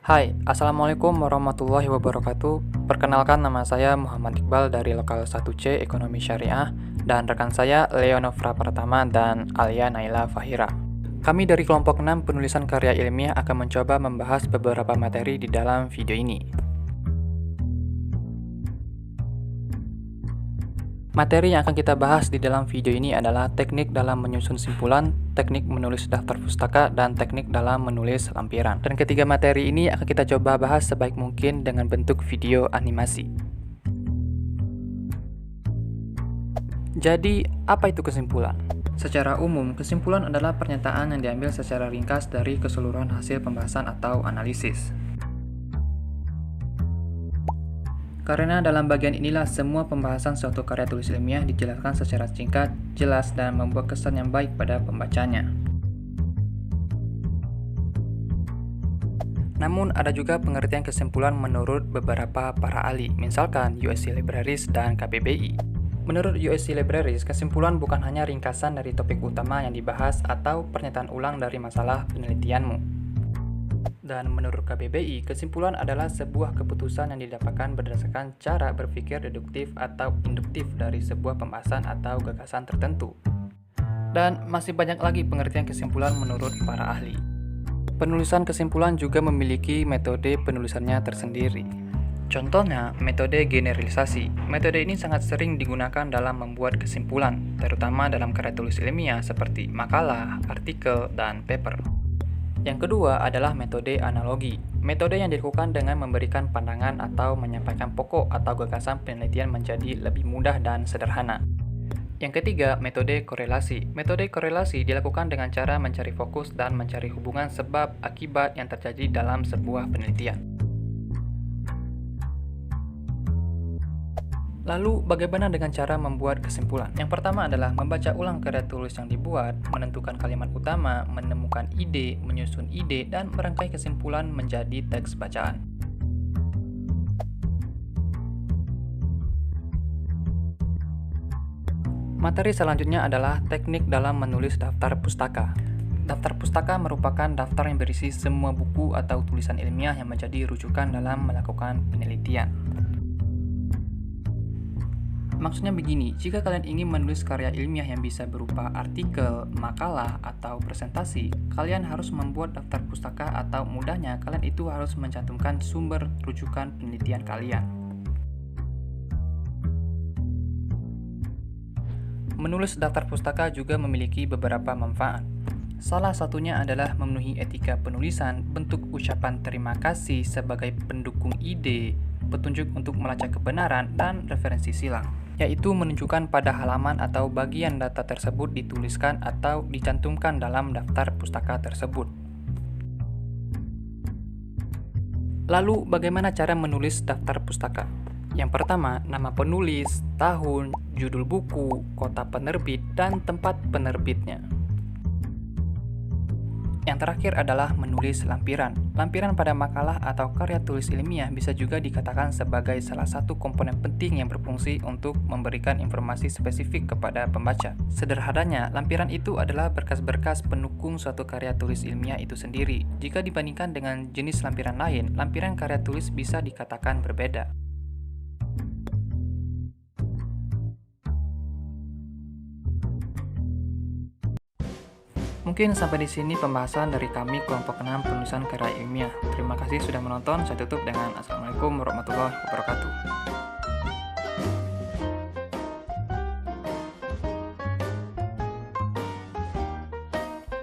Hai, Assalamualaikum warahmatullahi wabarakatuh. Perkenalkan, nama saya Muhammad Iqbal dari Lokal 1C Ekonomi Syariah dan rekan saya Leonofra Pratama dan Alia Naila Fahira. Kami dari kelompok 6 penulisan karya ilmiah akan mencoba membahas beberapa materi di dalam video ini. Materi yang akan kita bahas di dalam video ini adalah teknik dalam menyusun simpulan, teknik menulis daftar pustaka, dan teknik dalam menulis lampiran. Dan ketiga materi ini akan kita coba bahas sebaik mungkin dengan bentuk video animasi. Jadi, apa itu kesimpulan? Secara umum, kesimpulan adalah pernyataan yang diambil secara ringkas dari keseluruhan hasil pembahasan atau analisis. Karena dalam bagian inilah semua pembahasan suatu karya tulis ilmiah dijelaskan secara singkat, jelas, dan membuat kesan yang baik pada pembacanya. Namun, ada juga pengertian kesimpulan menurut beberapa para ahli, misalkan USC Libraries dan KBBI. Menurut USC Libraries, kesimpulan bukan hanya ringkasan dari topik utama yang dibahas atau pernyataan ulang dari masalah penelitianmu. Dan menurut KBBI, kesimpulan adalah sebuah keputusan yang didapatkan berdasarkan cara berpikir deduktif atau induktif dari sebuah pembahasan atau gagasan tertentu. Dan masih banyak lagi pengertian kesimpulan menurut para ahli. Penulisan kesimpulan juga memiliki metode penulisannya tersendiri. Contohnya, metode generalisasi. Metode ini sangat sering digunakan dalam membuat kesimpulan, terutama dalam karya tulis ilmiah seperti makalah, artikel, dan paper. Yang kedua adalah metode analogi. Metode yang dilakukan dengan memberikan pandangan atau menyampaikan pokok atau gagasan penelitian menjadi lebih mudah dan sederhana. Yang ketiga, metode korelasi. Metode korelasi dilakukan dengan cara mencari fokus dan mencari hubungan sebab akibat yang terjadi dalam sebuah penelitian. Lalu, bagaimana dengan cara membuat kesimpulan? Yang pertama adalah membaca ulang karya tulis yang dibuat, menentukan kalimat utama, menemukan ide, menyusun ide, dan merangkai kesimpulan menjadi teks bacaan. Materi selanjutnya adalah teknik dalam menulis daftar pustaka. Daftar pustaka merupakan daftar yang berisi semua buku atau tulisan ilmiah yang menjadi rujukan dalam melakukan penelitian. Maksudnya begini, jika kalian ingin menulis karya ilmiah yang bisa berupa artikel, makalah, atau presentasi, kalian harus membuat daftar pustaka atau mudahnya kalian itu harus mencantumkan sumber rujukan penelitian kalian. Menulis daftar pustaka juga memiliki beberapa manfaat. Salah satunya adalah memenuhi etika penulisan, bentuk ucapan terima kasih sebagai pendukung ide, petunjuk untuk melacak kebenaran, dan referensi silang, yaitu menunjukkan pada halaman atau bagian data tersebut dituliskan atau dicantumkan dalam daftar pustaka tersebut. Lalu, bagaimana cara menulis daftar pustaka? Yang pertama, nama penulis, tahun, judul buku, kota penerbit, dan tempat penerbitnya. Yang terakhir adalah menulis lampiran. Lampiran pada makalah atau karya tulis ilmiah bisa juga dikatakan sebagai salah satu komponen penting yang berfungsi untuk memberikan informasi spesifik kepada pembaca. Sederhananya, lampiran itu adalah berkas-berkas pendukung suatu karya tulis ilmiah itu sendiri. Jika dibandingkan dengan jenis lampiran lain, lampiran karya tulis bisa dikatakan berbeda. Mungkin sampai di sini pembahasan dari kami kelompok 6 penulisan karya ilmiah. Terima kasih sudah menonton. Saya tutup dengan Assalamualaikum warahmatullahi wabarakatuh.